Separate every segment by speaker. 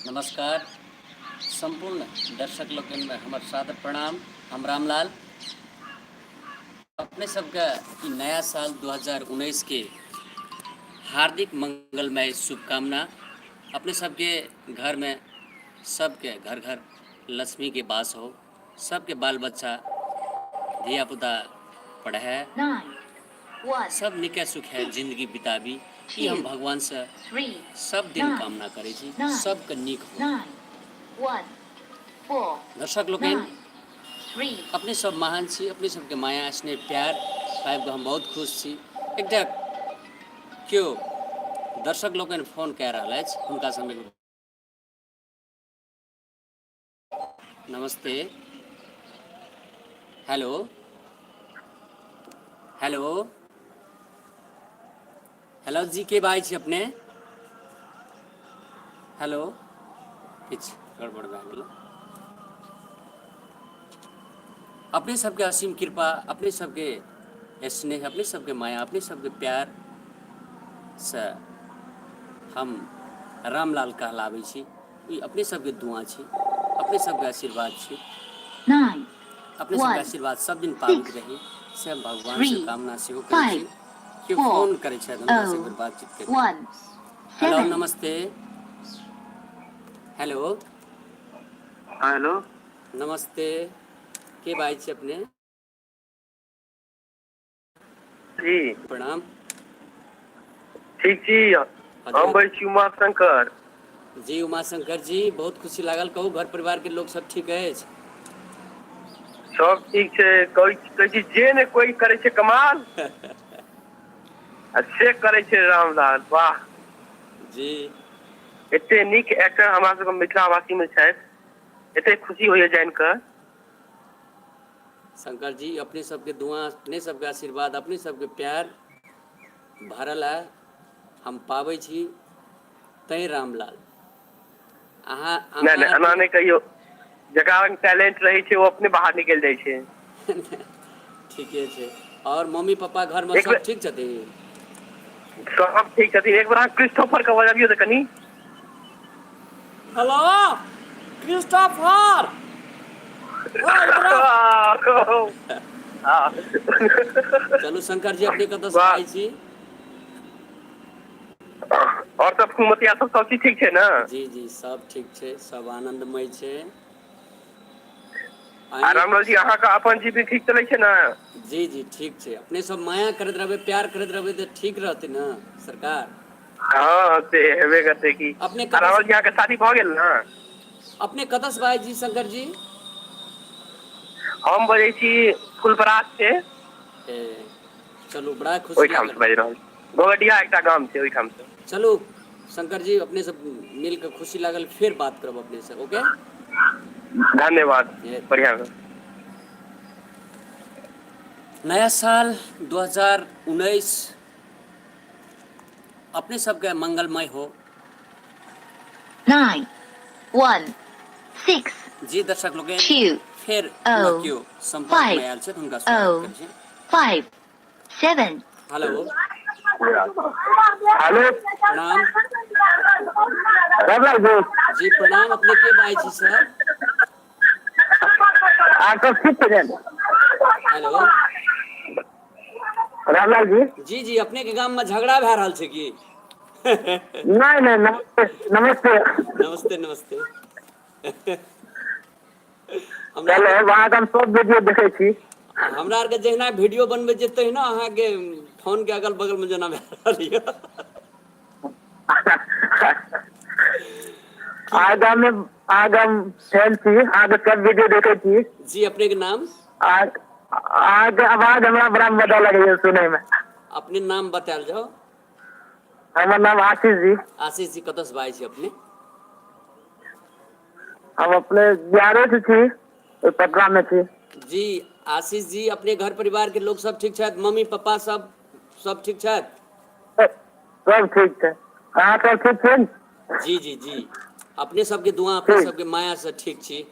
Speaker 1: नमस्कार संपूर्ण दर्शक लोकन में हमर सादर प्रणाम। हम रामलाल अपने सबके ई नया साल 2019 के हार्दिक मंगलमय शुभकामना। अपने सबके घर में सबके घर घर लक्ष्मी के वास हो, सबके बाल बच्चा धिया पुता पढ़े, सब निके सुखे जिंदगी बिताबी, ई हम भगवान से सब दिन कामना करे छी, सबके नीक हो। दर्शक लोकन अपने सब महान छी, अपने सबके माया स्नेह प्यार पाबि हम बहुत खुश छी। एकटा क्यों दर्शक लोकन फोन कह रहा अछि, हुनका समय नमस्ते। हेलो हेलो हेलो जी, के बाजै छी अपने? हेलो, किछु गड़बड़ भए गेल। अपने सबके असीम कृपा, अपने सबके स्नेह, अपने सबके माया, अपने सबके प्यार से हम रामलाल कहलाबै छी। ई अपने सबके दुआ छी, अपने सबके आशीर्वाद छी। अपने सबके आशीर्वाद सब दिन पाबैत रही से हम भगवान से कामना सेहो करै छी। केओ फोन करै छथि, हुनका से एक बेर बातचीत करी। हेलो नमस्ते। हेलो
Speaker 2: हेलो
Speaker 1: नमस्ते, के बाजै छी अपने?
Speaker 2: जी
Speaker 1: प्रणाम।
Speaker 2: ठीक छी, हम बाजै छी उमा शंकर।
Speaker 1: जी उमा शंकर जी, बहुत खुशी लागल। कहू घर परिवार के लोग सब ठीक अछि?
Speaker 2: सब ठीक छै। कहै छी जे ने कोई करे छै कमाल आ से करे छै रामलाल। वाह,
Speaker 1: जी
Speaker 2: एते नीक एक्टर हमरा सबके मिथिलावासी में छथि, एते खुशी होइए जानि कऽ।
Speaker 1: शंकर जी, अपने सबके दुआ, अपने सबके आशीर्वाद, अपने सबके प्यार भरल है, हम पाबै छी तैं रामलाल। अहाँ
Speaker 2: नहि
Speaker 1: अहाँ
Speaker 2: एना नहि कहियौ, जकरा लग टैलेंट रहै छै ओ अपने बाहर निकलि जाइ छै।
Speaker 1: ठीके छै। और मम्मी पापा घर में
Speaker 2: एक
Speaker 1: सब
Speaker 2: बेर
Speaker 1: ठीक छथिन?
Speaker 2: सब ठीक छथिन। एक बेर अहाँ क्रिस्टोफर के बजाबियौ तऽ कनी।
Speaker 1: हेलो क्रिस्टोफर, चलू शंकर जी, अपने कतऽ से
Speaker 2: वाह,
Speaker 1: बाजै छी?
Speaker 2: और सब कुमतिया सब चीज ठीक छै ने?
Speaker 1: जी जी सब ठीक छै, सब आनंदमय छै।
Speaker 2: आ
Speaker 1: आइ
Speaker 2: रामलाल जी, अहाँके अपन जीवन ठीक चलै छै ने?
Speaker 1: जी जी ठीक छै। अपने सब माया करैत रहबै, प्यार करैत रहबै तऽ ठीक रहतै ने सरकार।
Speaker 2: हाँ से हेबे करतै की।
Speaker 1: अपने
Speaker 2: आ
Speaker 1: कतऽ
Speaker 2: रावल
Speaker 1: से
Speaker 2: जी, अहाँके शादी भऽ गेल ने?
Speaker 1: अपने कतऽ से बाजै छी शंकर जी?
Speaker 2: हम बजै छी फुलपरास से।
Speaker 1: ए, चलू बड़ा खुशी
Speaker 2: ओहिठाम से
Speaker 1: लागल।
Speaker 2: बाजि रहल छी, गोबटिया एकटा गाम छै ओहिठाम से।
Speaker 1: चलू शंकर जी, अपने सब मिल कऽ खुशी लागल, फेर बात करब अपने से। ओके,
Speaker 2: धन्यवाद, बढ़िआँ।
Speaker 1: नया साल 2019 अपने सबके मंगलमय हो।
Speaker 3: 9, 1, 6,
Speaker 1: जी दर्शक लोग
Speaker 3: 2,
Speaker 1: फेर पुनः
Speaker 3: 0,
Speaker 1: केओ संपर्क
Speaker 3: 5,
Speaker 1: में आयल छथि, हुनका स्वागत
Speaker 3: 0,
Speaker 1: करै छी।
Speaker 3: 5, 7.
Speaker 1: हेलो
Speaker 2: हेलो
Speaker 1: प्रणाम।
Speaker 2: रामलाल जी,
Speaker 1: जी प्रणाम, अपने के बाजै छी सर?
Speaker 2: अहाँ सब ठीक छथिन?
Speaker 1: हेलो
Speaker 2: रामलाल जी,
Speaker 1: जी जी, अपने के गाम में झगड़ा भए रहल छै की?
Speaker 2: नहीं नहीं, नमस्ते नमस्ते।
Speaker 1: नमस्ते नमस्ते। हमरा
Speaker 2: चलो,
Speaker 1: आरके
Speaker 2: वहाँ हम सब वीडियो देखै छी।
Speaker 1: हमरा आरके जहिना वीडियो बनबै छियै तहिना अहाँके फोन के अगल बगल में जेना भए रहल यऽ। की
Speaker 2: आगम फैन छी, अहाँके सब वीडियो देखै छी।
Speaker 1: जी, अपने के नाम?
Speaker 2: अहाँके आवाज हमरा बड़ा मजा लगैए सुनै में।
Speaker 1: अपने नाम बतायल जाउ।
Speaker 2: हमर नाम आशीष जी।
Speaker 1: आशीष जी, कतऽ से बाजै छी अपने?
Speaker 2: हम अपने बिहारे से छी, पटना में छी।
Speaker 1: जी आशीष जी, अपने घर परिवार के लोग सब ठीक छथि? मम्मी पापा सब ठीक छथि?
Speaker 2: सब ठीक छै। अहाँ सब ठीक छी?
Speaker 1: जी जी जी, अपने सबके दुआ, अपने
Speaker 2: ठीक।
Speaker 1: सबके माया से ठीक छी,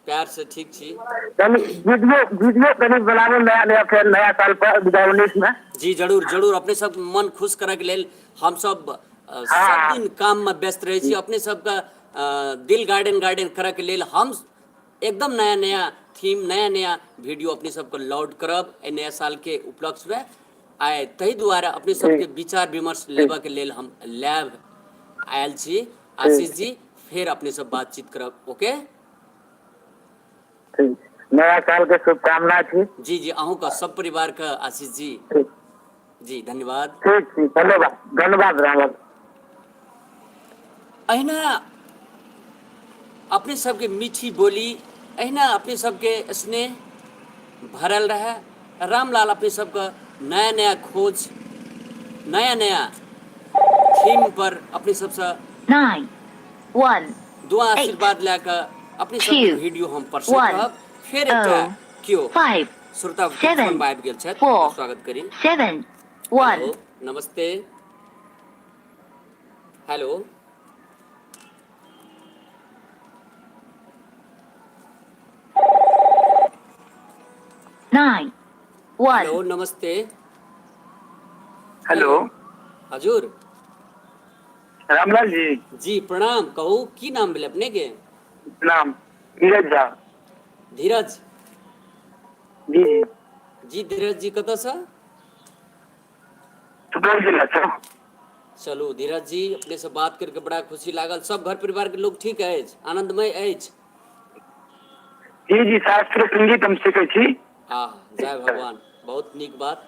Speaker 1: प्यार से ठीक छी।
Speaker 2: कनी वीडियो कनी बनाबो नया नया, फेर नया साल पर 2019 में।
Speaker 1: जी जरूर जरूर, अपने सब मन खुश करैके लेल हमसब सब
Speaker 2: हाँ
Speaker 1: दिन काम में व्यस्त रहै छी। अपने सबके दिल गार्डन करऽ के लेल हम एकदम नया नया थीम नया नया वीडियो अपने सबके लॉन्च करब एहि नया साल के उपलक्ष्य में आइ ताहि दुआरे अपने सबके विचार विमर्श लेबऽ के लेल हम लैब आयल छी। आशीष जी फिर अपने सब बातचीत करब। ओके
Speaker 4: ठीक, नया साल के शुभकामना छी।
Speaker 1: जी जी अहूँ का सब परिवार का आशीष जी।
Speaker 4: ठीक
Speaker 1: जी धन्यवाद।
Speaker 4: ठीक ठीक, धन्यवाद धन्यवाद रामलाल।
Speaker 1: अहिना अपने सबके मीठी बोली अहिना अपने सबके स्नेह भरल रहे। रामलाल अपने सबके नया नया खोज नया नया थीम पर अपने सबसे
Speaker 3: 9, 1,
Speaker 1: दुआ
Speaker 3: 8,
Speaker 1: आशीर्वाद लेकर अपने सबके
Speaker 3: 2,
Speaker 1: वीडियो हम प्रस्तुत
Speaker 3: 1,
Speaker 1: करब। फिर एकटा
Speaker 3: 0,
Speaker 1: केओ
Speaker 3: 5,
Speaker 1: श्रोता
Speaker 3: 7,
Speaker 1: टेलीफोन आबि गेल छथि,
Speaker 3: 4,
Speaker 1: स्वागत करी।
Speaker 3: 7, 1,
Speaker 1: हेलो नमस्ते। हेलो
Speaker 3: 9, 1,
Speaker 1: हेलो नमस्ते।
Speaker 4: हेलो
Speaker 1: हजुर
Speaker 4: रामलाल जी
Speaker 1: जी प्रणाम। कहू की नाम भेल अपने के?
Speaker 4: नाम नीरज झा।
Speaker 1: धीरज
Speaker 4: जी जी
Speaker 1: जी धीरज जी कतऽ से?
Speaker 4: सुपौल जिला से।
Speaker 1: चलू धीरज जी अपने से बात करके बड़ा खुशी लागल। सब घर परिवार के लोग ठीक अछि, आनंदमय अछि?
Speaker 4: जी जी शास्त्रीय संगीत हम सीखै छी।
Speaker 1: जय भगवान, बहुत नीक बात।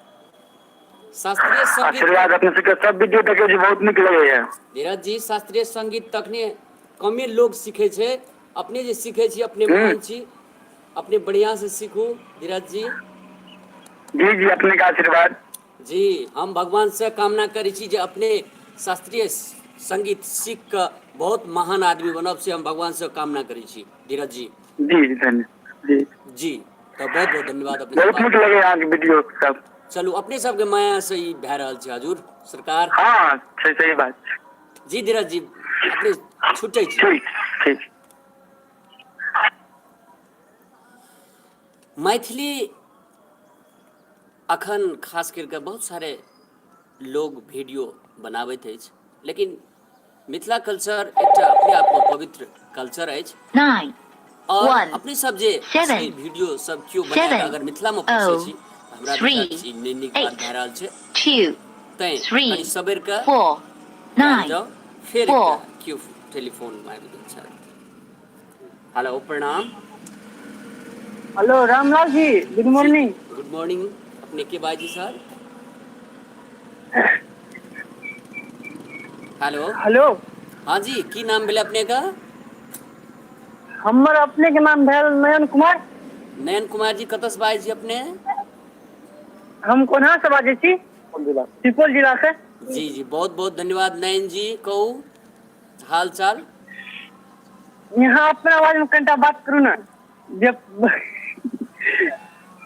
Speaker 1: शास्त्रीय संगीत
Speaker 4: आशीर्वाद अपने सबके सब वीडियो देखे छी, बहुत नीक लगैया।
Speaker 1: धीरज जी शास्त्रीय संगीत तखने कमे लोग सीखे छै, अपने जे सीखे छी अपने महान छी, अपने बढ़िया से सीखू धीरज जी।
Speaker 4: जी जी अपने का आशीर्वाद।
Speaker 1: जी हम भगवान से कामना करै छी जे अपने शास्त्रीय संगीत सीख कऽ बहुत महान आदमी बनब, से हम भगवान से कामना करै छी धीरज जी।
Speaker 4: जी जी धन्यवाद जी।
Speaker 1: जी तो बहुत बहुत धन्यवाद अपने से
Speaker 4: बहुत नीक
Speaker 1: बात।
Speaker 4: लगे अहाँके वीडियो सब।
Speaker 1: चलू अपने सबके माया से ई भए रहल छै हजूर सरकार।
Speaker 4: हाँ छै, सही बात छै।
Speaker 1: जी धीरज जी अपने छुटै छी।
Speaker 4: ठीक ठीक।
Speaker 1: मैथिली अखन खास करके बहुत सारे लोग वीडियो बनाबैत अछि, लेकिन मिथिला कल्चर एकटा अपने आप में पवित्र कल्चर अछि।
Speaker 3: 9,
Speaker 1: और
Speaker 3: 1,
Speaker 1: अपने सब जे
Speaker 3: 7,
Speaker 1: असली वीडियो सब क्यों बना के
Speaker 3: 7,
Speaker 1: अगर मिथिला में पोसै
Speaker 3: 0,
Speaker 1: छी, हमरा
Speaker 3: 3,
Speaker 1: विचार छी नहि नीक बात
Speaker 3: 8,
Speaker 1: भए रहल छै।
Speaker 3: 2,
Speaker 1: तैं
Speaker 3: 3,
Speaker 1: कनि सबेर के
Speaker 3: 4,
Speaker 1: कयल
Speaker 3: 9,
Speaker 1: जाओ। फिर
Speaker 3: 4,
Speaker 1: एकटा क्यों टेलीफोन में आबि गेल छथि। हेलो प्रणाम।
Speaker 4: Hello Ramlal ji, good morning.
Speaker 1: Good morning. अपने के बाजी सर? हेलो
Speaker 4: हेलो
Speaker 1: हाँ जी की नाम भेलै अपने का?
Speaker 4: हमर अपने के नाम भेल नयन कुमार।
Speaker 1: नयन कुमार जी कतऽ से बाजै छी अपने?
Speaker 4: हम कोन्हा से बाजै छी, सुपौल जिला से।
Speaker 1: जी जी बहुत बहुत धन्यवाद नयन जी। कहू हाल चाल?
Speaker 4: यहाँ अपना आवाज में कनिटा बात करू ना। जब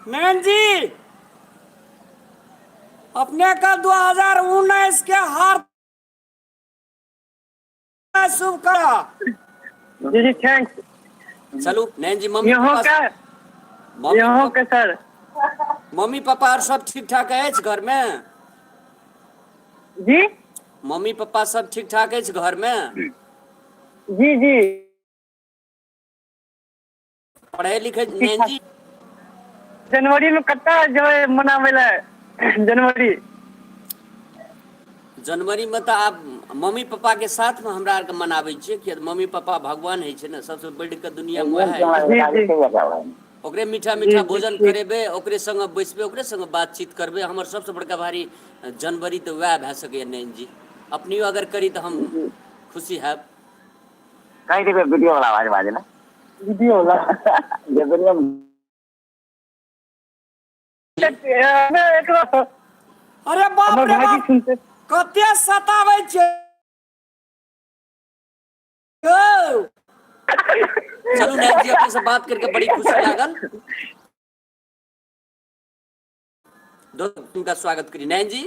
Speaker 1: नयन जी अपने का 2019 के हार्दिक शुभकामना।
Speaker 4: जी जी थैंक्स।
Speaker 1: चलू नयन जी मम्मी
Speaker 4: यहाँ
Speaker 1: पापा
Speaker 4: के सर
Speaker 1: मम्मी पापा आर सब ठीक ठाक अछि घर में?
Speaker 4: जी
Speaker 1: मम्मी पापा सब ठीक ठाक अछि घर में?
Speaker 4: जी जी
Speaker 1: पढ़े लिखे
Speaker 4: ठीक
Speaker 1: नयन
Speaker 4: ठाक।
Speaker 1: जी?
Speaker 4: जनवरी में कतऽ जेबै मनाबै ला?
Speaker 1: जनवरी में तो आप मम्मी पापा के साथ में हमरा आर के मनाबै छियै, कि मम्मी पापा भगवान है छै ने, सबसे बढ़ के दुनिया में वएह है। ओकरे मीठा मीठा
Speaker 4: जी
Speaker 1: भोजन
Speaker 4: ठीक।
Speaker 1: करेबै, ओकरे संग बैसबै, ओकरे संग बातचीत करबै। हमर सबसे बड़का भारी जनवरी तो वएह भए सकैए नयन जी। अपनियो अगर करी तो हम खुशी हैब।
Speaker 4: कहीं देखो वीडियो वाला आवाज बाजे ना। वीडियो वाला
Speaker 1: अरे बाप रे बाप
Speaker 4: सुनते
Speaker 1: कते सताबै छै। चलू नयन जी अपने से बात करके बड़ी खुशी लागल। उनका स्वागत करी नयन जी।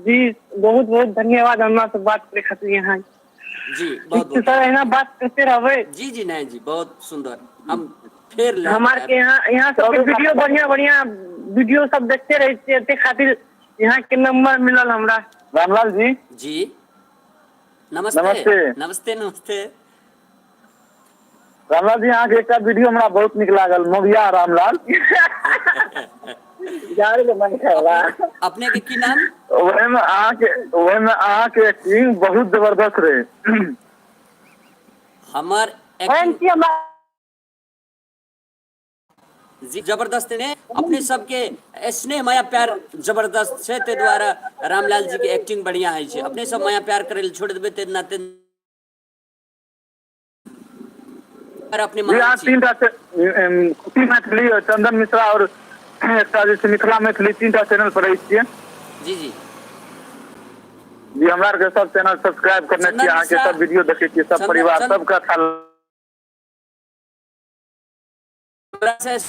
Speaker 4: जी बहुत बहुत धन्यवाद हमरा से बात करे खातिर। यहाँ
Speaker 1: जी बहुत बहुत
Speaker 4: सर यहाँ बात करते रहबै।
Speaker 1: जी जी नयन जी बहुत सुंदर। हम फिर
Speaker 4: हमार के यहाँ सब वीडियो बढ़िया बढ़िया वीडियो सब देखते रहे छियै, खातिर यहाँ के नंबर मिलल हमरा। रामलाल जी
Speaker 1: जी नमस्ते
Speaker 4: नमस्ते।
Speaker 1: नमस्ते नमस्ते।
Speaker 4: रामलाल जी अहाँके एकटा वीडियो हमरा बहुत नीक लागल, मोगिया रामलाल।
Speaker 1: अपने के की नाम?
Speaker 4: ओहिमे अहाँके एक्टिंग बहुत जबरदस्त रहे।
Speaker 1: हमार एक्टिंग जी जबरदस्त ने अपने सबके स्नेह माया प्यार जबरदस्त छै, ते द्वारा रामलाल जी के एक्टिंग बढ़िया है छै। अपने सब माया प्यार करे छोड़ देबे ते नाते अपने
Speaker 4: जी
Speaker 1: महान
Speaker 4: अहाँ
Speaker 1: छी।
Speaker 4: तीनटा कुटी मैथिली और चंदन मिश्रा और एकटा जे छै मिथिला मैथिली, तीनटा चैनल पर रहै छियै।
Speaker 1: जी जी
Speaker 4: जी हमरा आरके सब चैनल सब्सक्राइब करने छियै,
Speaker 1: चंदन
Speaker 4: अहाँके
Speaker 1: मिश्रा
Speaker 4: सब वीडियो देखै छियै, सब परिवार सबके अच्छा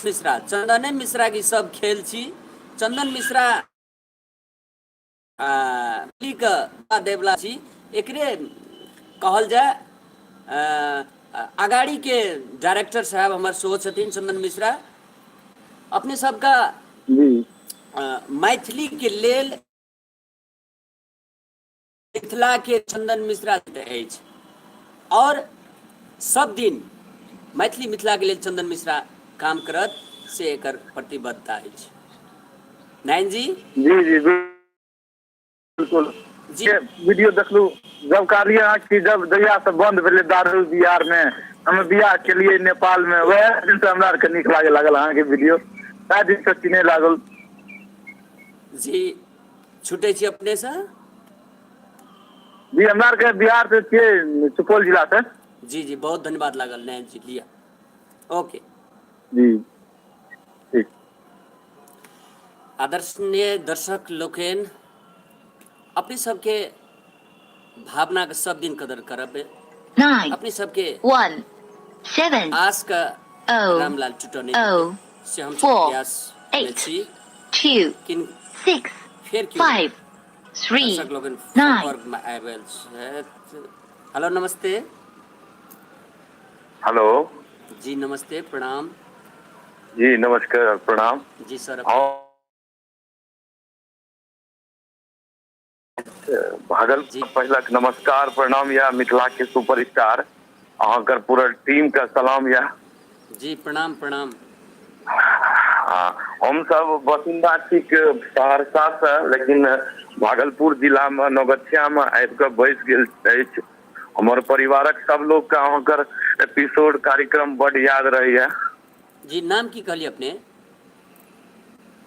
Speaker 1: मिश्रा चंदने मिश्रा की सब खेल छी। चंदन मिश्रा देवला छी, एकरे कहल जाए अगाड़ी के डायरेक्टर साहब हमार शो छथिन चंदन मिश्रा। अपने सबका
Speaker 4: जी
Speaker 1: मैथिली के लेल मिथिला के चंदन मिश्रा अछि और सब दिन मैथिली मिथिला के लेल चंदन मिश्रा काम करत से एकर प्रतिबद्धता अछि। नारायण जी
Speaker 4: जी जी बिल्कुल
Speaker 1: जी
Speaker 4: वीडियो देखलू जब कहलिए अहाँ कि जब जहिया से बंद भेले दारू बिहार में, हम बियाह केलिए नेपाल में, वह दिन से हमरा आरके नीक लागे लागल अहाँ के वीडियो, ता दिन से चिन्हे लागल।
Speaker 1: जी छूटे छी अपने से?
Speaker 4: जी हमरा आरके बिहार से छियै, सुपौल जिला से।
Speaker 1: जी जी बहुत धन्यवाद लागल नारायण जी, लिया ओके।
Speaker 4: जी ठीक।
Speaker 1: आदरणीय दर्शक लोकनि, अपने सबके भावना के सब दिन कदर करब।
Speaker 3: 9,
Speaker 1: अपने सबके
Speaker 3: 1, 7,
Speaker 1: आस का
Speaker 3: 0,
Speaker 1: रामलाल टूटने
Speaker 3: 0,
Speaker 1: से हम सब
Speaker 3: 4,
Speaker 1: प्रयास में
Speaker 3: 8,
Speaker 1: छी।
Speaker 3: 2,
Speaker 1: किन
Speaker 3: 6,
Speaker 1: फिर क्यों
Speaker 3: 5, 3,
Speaker 1: दर्शक लोगन
Speaker 3: 9।
Speaker 1: संपर्क में आबल छथि। हेलो नमस्ते।
Speaker 2: हेलो
Speaker 1: जी नमस्ते प्रणाम।
Speaker 2: जी नमस्कार प्रणाम।
Speaker 1: जी सर अपने जी
Speaker 2: भागलपुर पहिलक नमस्कार प्रणाम या मिथिला के सुपरस्टार अहाँकर पूरा टीम का सलाम या।
Speaker 1: जी प्रणाम प्रणाम।
Speaker 2: हम सब बसिंदा छी सहरसा से, लेकिन भागलपुर जिला में नवगछिया में आबि कऽ बैस गेल अछि। हमर परिवारक सब लोग का अहाँकर एपिसोड कार्यक्रम बड याद रहैया।
Speaker 1: जी नाम की कहलिए अपने?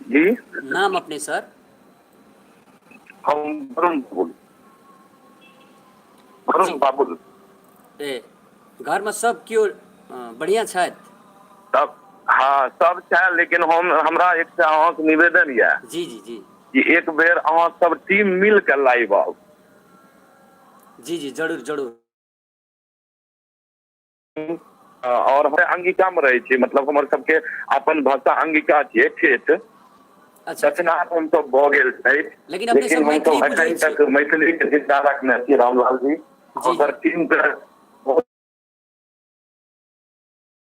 Speaker 2: जी
Speaker 1: नाम अपने सर?
Speaker 2: हम वरुण बाबुल। वरुण बाबुल।
Speaker 1: ए घर में सब क्यों बढ़िया छथि?
Speaker 2: सब हाँ सब छै, लेकिन हमरा एकटा अहाँके निवेदन या
Speaker 1: जी जी जी
Speaker 2: कि एक बेर अहाँ सब टीम मिल के लाइव आउ।
Speaker 1: जी जी जरूर जरूर।
Speaker 2: और हमारे अंगिका में रहे छी, मतलब हमर सबके अपन भाषा अंगिका छियै ठेठ।
Speaker 1: अच्छा अच्छा।
Speaker 2: दक्षिणार्थ हम सब भऽ गेल छै,
Speaker 1: लेकिन अपने सब
Speaker 2: हम
Speaker 1: मैथिली
Speaker 2: सब
Speaker 1: बुझै
Speaker 2: अखन
Speaker 1: छी।
Speaker 2: तक मैथिली के जिंदा रखने छी रामलाल जी।
Speaker 1: जी
Speaker 2: ओकर टीम के बहुत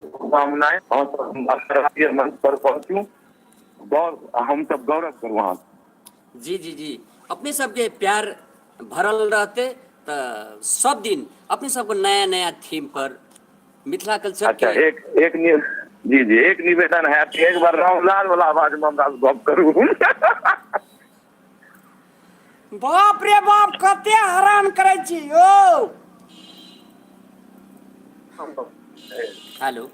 Speaker 2: शुभकामनाएं। अंतर्राष्ट्रीय मंच पर पहुंचू, हम सब गौरव करू अहाँ।
Speaker 1: जी जी जी अपने सबके प्यार भरल रहते तो सब दिन अपने सबको नया नया थीम पर मिथिला कल्चर
Speaker 2: अच्छा
Speaker 1: के।
Speaker 2: जी जी एक निवेदन है, एक बार रामलाल वाला आवाज में हमरा से गप करू।
Speaker 1: बाप रे बाप कते हैरान करे छी यौ। हेलो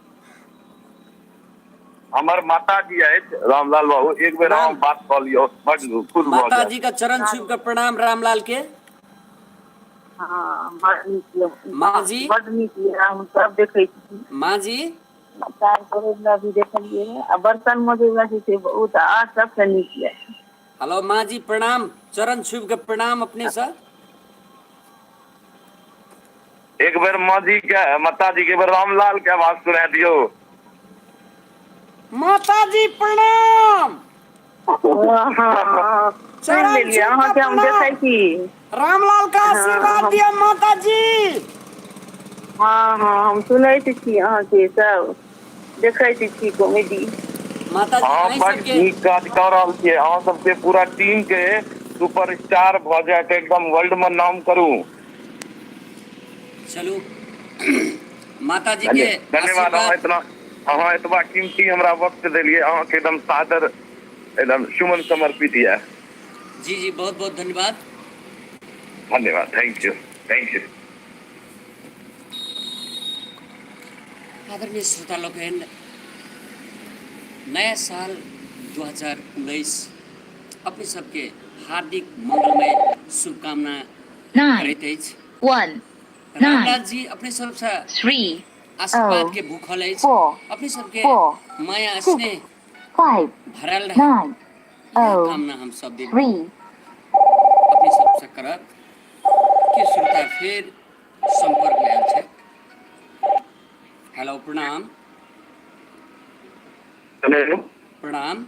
Speaker 2: हमर माता जी अछि रामलाल बाबू, एक बेर
Speaker 1: प्रणाम।
Speaker 2: अहाँ बात कऽ लियौ, बड खुश भऽ
Speaker 1: माता
Speaker 2: जायब।
Speaker 1: जी का चरण छू कर प्रणाम रामलाल के।
Speaker 5: हाँ बड नीक यऽ,
Speaker 1: माँ जी
Speaker 5: बड नीक यऽ, हम सब देखै छी।
Speaker 1: माँ जी
Speaker 5: काज करै वला भी देखलियै है, आ बर्तन मजै वला जे छै ओ तऽ आर सबसे नीक यऽ।
Speaker 1: हेलो माँ जी प्रणाम, चरण छू के प्रणाम अपने से।
Speaker 2: एक बेर माँ जी के माता जी के, एक बेर रामलाल के आवाज सुना दियो।
Speaker 1: माता जी प्रणाम।
Speaker 5: सुनि
Speaker 1: चरण
Speaker 5: लेलियै,
Speaker 1: छू के
Speaker 5: अहाँके हम देखै
Speaker 1: प्रणाम।
Speaker 5: छी।
Speaker 1: रामलाल का
Speaker 5: हाँ
Speaker 1: आशीर्वाद
Speaker 5: हम
Speaker 1: दिया माता जी।
Speaker 5: हाँ हाँ हम सुनैत छी अहाँके सब, देखैत छी कॉमेडी।
Speaker 1: माता जी
Speaker 2: अहाँ
Speaker 1: अहीं
Speaker 2: बड
Speaker 1: सबके
Speaker 2: नीक काज कऽ रहल छियै, अहाँ सबके पूरा टीम के सुपरस्टार भऽ जाए के एकदम वर्ल्ड में नाम करू।
Speaker 1: चलू माता जी
Speaker 2: चलिए,
Speaker 1: के
Speaker 2: धन्यवाद।
Speaker 1: आशीर्वाद।
Speaker 2: अहाँ इतना कीमती हमरा वक्त दिलिए, अहाँ के एकदम सादर एकदम सुमन समर्पित है।
Speaker 1: जी जी, बहुत बहुत धन्यवाद।
Speaker 2: धन्यवाद, थैंक यू, थैंक यू।
Speaker 1: आदरणीय श्रोता लोगन, नया साल 2019 अपने सबके हार्दिक मंगलमय शुभकामना
Speaker 3: 9,
Speaker 1: करैत अछि।
Speaker 3: 1,
Speaker 1: रामलाल
Speaker 3: 9,
Speaker 1: जी अपने सबसे
Speaker 3: 3,
Speaker 1: आशीर्वाद के
Speaker 3: 0,
Speaker 1: भूखल अछि।
Speaker 3: 4,
Speaker 1: अपने सबके
Speaker 3: 4,
Speaker 1: माया
Speaker 3: 6,
Speaker 1: स्नेह
Speaker 3: 5,
Speaker 1: भरल रहे,
Speaker 3: 9,
Speaker 1: यह
Speaker 3: 0,
Speaker 1: कामना हम सब दिन
Speaker 3: 3,
Speaker 1: अपने सबसे करत। के श्रोता फिर संपर्क में आयल छै। हेलो, प्रणाम।
Speaker 2: हेलो
Speaker 1: प्रणाम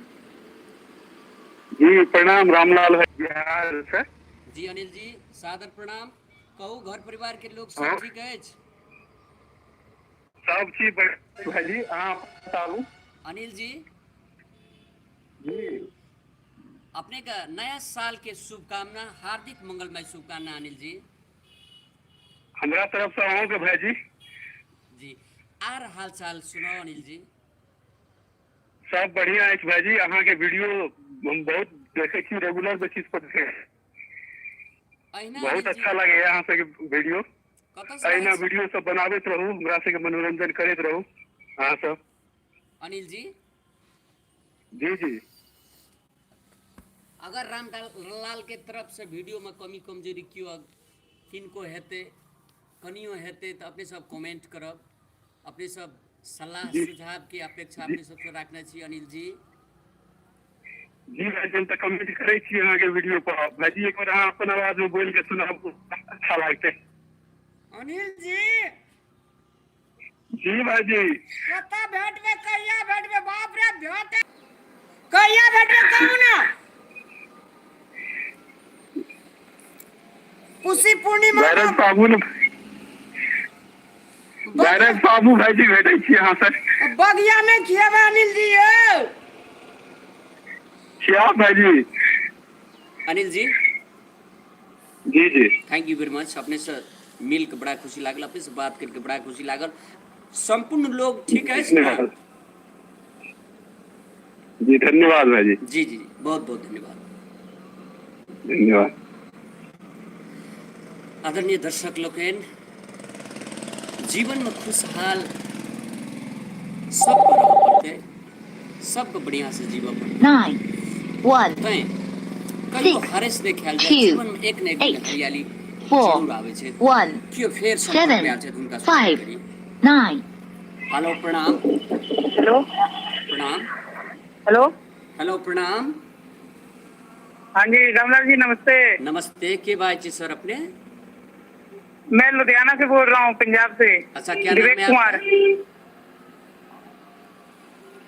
Speaker 2: जी, प्रणाम। रामलाल है बिहार से।
Speaker 1: जी, अनिल जी सादर प्रणाम। कहू, घर परिवार के लोग सब
Speaker 2: हाँ,
Speaker 1: ठीक अछि?
Speaker 2: सब चीज भाईजी, अहाँ बताबू।
Speaker 1: अनिल जी,
Speaker 2: जी,
Speaker 1: अपने का नया साल के शुभकामना, हार्दिक मंगलमय शुभकामना अनिल जी।
Speaker 2: हमरा तरफ से अहूँ के भाईजी
Speaker 1: जी, आर हाल चाल सुनाओ अनिल जी।
Speaker 2: सब बढ़िया है भाईजी। अहाँ के वीडियो हम बहुत देखे छी, रेगुलर बेसिस पर देखे छी।
Speaker 1: अहिना
Speaker 2: बहुत
Speaker 1: अनिल जी,
Speaker 2: अच्छा लगे है अहाँ से वीडियो।
Speaker 1: कतऽ से
Speaker 2: अहिना
Speaker 1: रहै छी
Speaker 2: वीडियो सब बनाबैत रहू, हमरा से मनोरंजन करैत रहू अहाँ सब।
Speaker 1: अनिल जी?
Speaker 2: जी जी,
Speaker 1: अगर रामलाल के तरफ से वीडियो में कमी कमजोरी क्यों किनको हेतै, कनियो हेतै तो अपने सब कमेंट करब। अपने सब सलाह
Speaker 2: जी
Speaker 1: सुझाव की अपेक्षा
Speaker 2: जी
Speaker 1: अपने सबसे रखने छी अनिल जी।
Speaker 2: जी भाईजी, हम तो कमेंट करे छी अहाँ के वीडियो पर। भाईजी एक बार अहाँ अपन आवाज में बोल के सुनाबू, अच्छा लगते।
Speaker 1: अनिल जी,
Speaker 2: जी भाईजी,
Speaker 1: कतऽ भेटबै, कहिया भेटबै? बाप रे, भेट कहिया भेटबै कहू ना। उसी पूर्णिमा
Speaker 2: डायरेक्ट
Speaker 1: में
Speaker 2: बाबू ने डायरेक्ट बाबू भाईजी भेटे छी अहाँ से।
Speaker 1: बगिया में खिएबै अनिल जी यौ।
Speaker 2: क्या भाईजी?
Speaker 1: अनिल जी,
Speaker 2: जी जी,
Speaker 1: थैंक यू वेरी मच। अपने से मिल के बड़ा खुशी लागल, अपने से बात करके बड़ा खुशी लागल। संपूर्ण लोग ठीक अछि ना?
Speaker 2: धन्यवाद। जी धन्यवाद भाईजी,
Speaker 1: जी जी, बहुत बहुत धन्यवाद।
Speaker 2: धन्यवाद।
Speaker 1: आदरणीय दर्शक लोकन, जीवन में खुशहाल सबको रह पड़ते, सबको बढ़िया से जीव पड़ते।
Speaker 3: 9, 1,
Speaker 1: तैं कहियो
Speaker 3: 6,
Speaker 1: हरेश देखायल जाए,
Speaker 3: 2,
Speaker 1: जीवन में एक न एक दिन
Speaker 3: 8,
Speaker 1: हरियाली
Speaker 3: 4,
Speaker 1: जरूर आवे छै।
Speaker 3: 1,
Speaker 1: केओ फेर संपर्क में
Speaker 3: 7,
Speaker 1: आयल छै, हुनका से बात
Speaker 3: 5,
Speaker 1: करी।
Speaker 3: 9,
Speaker 1: हेलो, प्रणाम।
Speaker 5: हेलो
Speaker 1: प्रणाम।
Speaker 5: हेलो।
Speaker 1: हेलो, प्रणाम।
Speaker 5: हाँ जी, रामलाल जी नमस्ते।
Speaker 1: नमस्ते, के बात जी सर अपने?
Speaker 5: मैं लुधियाना से बोल रहा हूँ, पंजाब से।
Speaker 1: अच्छा, क्या नाम
Speaker 5: विवेक
Speaker 1: है
Speaker 5: कुमार।
Speaker 1: आपका?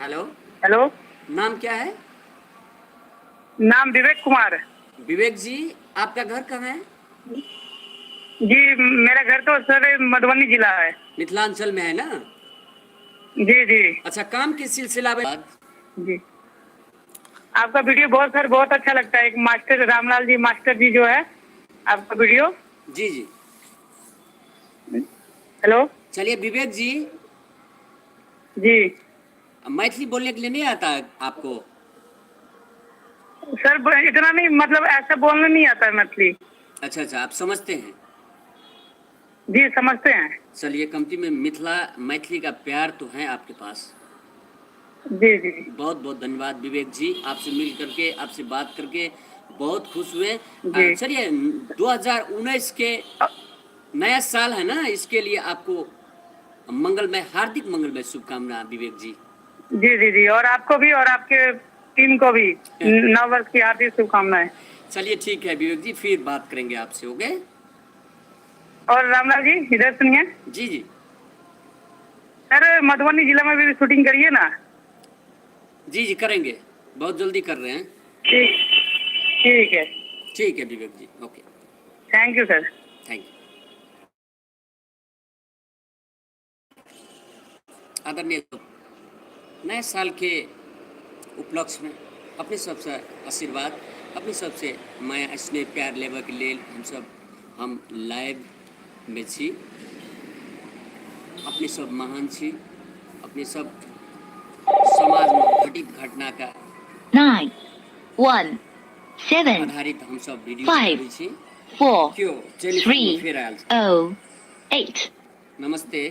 Speaker 1: हेलो,
Speaker 5: हेलो,
Speaker 1: नाम क्या है?
Speaker 5: नाम विवेक कुमार।
Speaker 1: विवेक जी, आपका घर कहाँ है?
Speaker 5: जी, मेरा घर तो सर मधुबनी जिला है।
Speaker 1: मिथिलांचल में है ना?
Speaker 5: जी जी
Speaker 1: अच्छा, काम के सिलसिला में
Speaker 5: जी। आपका वीडियो बहुत अच्छा लगता है। एक मास्टर रामलाल जी, मास्टर जी जो है, आपका वीडियो।
Speaker 1: जी जी,
Speaker 5: हेलो
Speaker 1: चलिए विवेक जी,
Speaker 5: जी
Speaker 1: मैथिली बोलने के लिए नहीं आता है आपको?
Speaker 5: सर, इतना नहीं, मतलब ऐसा बोलना नहीं आता है मैथिली।
Speaker 1: अच्छा अच्छा, आप समझते हैं?
Speaker 5: जी समझते हैं।
Speaker 1: चलिए, कमती में मैथिली का प्यार तो है आपके पास।
Speaker 5: जी जी
Speaker 1: बहुत बहुत धन्यवाद विवेक जी, आपसे मिल करके, आपसे बात करके बहुत खुश हुए।
Speaker 5: जी
Speaker 1: चलिए, 2019 के नया साल है ना, इसके लिए आपको मंगलमय, हार्दिक मंगलमय शुभकामना विवेक जी।
Speaker 5: जी जी जी, और आपको भी और आपके टीम को भी नव वर्ष की हार्दिक शुभकामनाएं।
Speaker 1: चलिए ठीक है विवेक जी, फिर बात करेंगे आपसे, हो गए?
Speaker 5: और रामलाल जी इधर सुनिए
Speaker 1: जी जी
Speaker 5: सर, मधुबनी जिला में भी शूटिंग करिए ना।
Speaker 1: जी जी, करेंगे, बहुत जल्दी कर रहे हैं।
Speaker 5: ठीक ठीक है।
Speaker 1: ठीक है Vivek ji, okay,
Speaker 5: thank you sir.
Speaker 1: Thank you. आदरणीय लोग, नए साल के उपलक्ष्य में अपने सबसे आशीर्वाद, अपने सबसे माया स्नेह प्यार लेबऽ के लेल हम लाइव में छी। अपने सब महान छी, अपने सब समाज में घटित घटना का
Speaker 3: 9, 1, 7,
Speaker 1: आधारित हम सब वीडियो
Speaker 3: 5,
Speaker 1: बनाबै छी।
Speaker 3: 4,
Speaker 1: क्यों टेलीफोन में
Speaker 3: 3,
Speaker 1: फेर आयल छै।
Speaker 3: 0, 8.
Speaker 1: नमस्ते।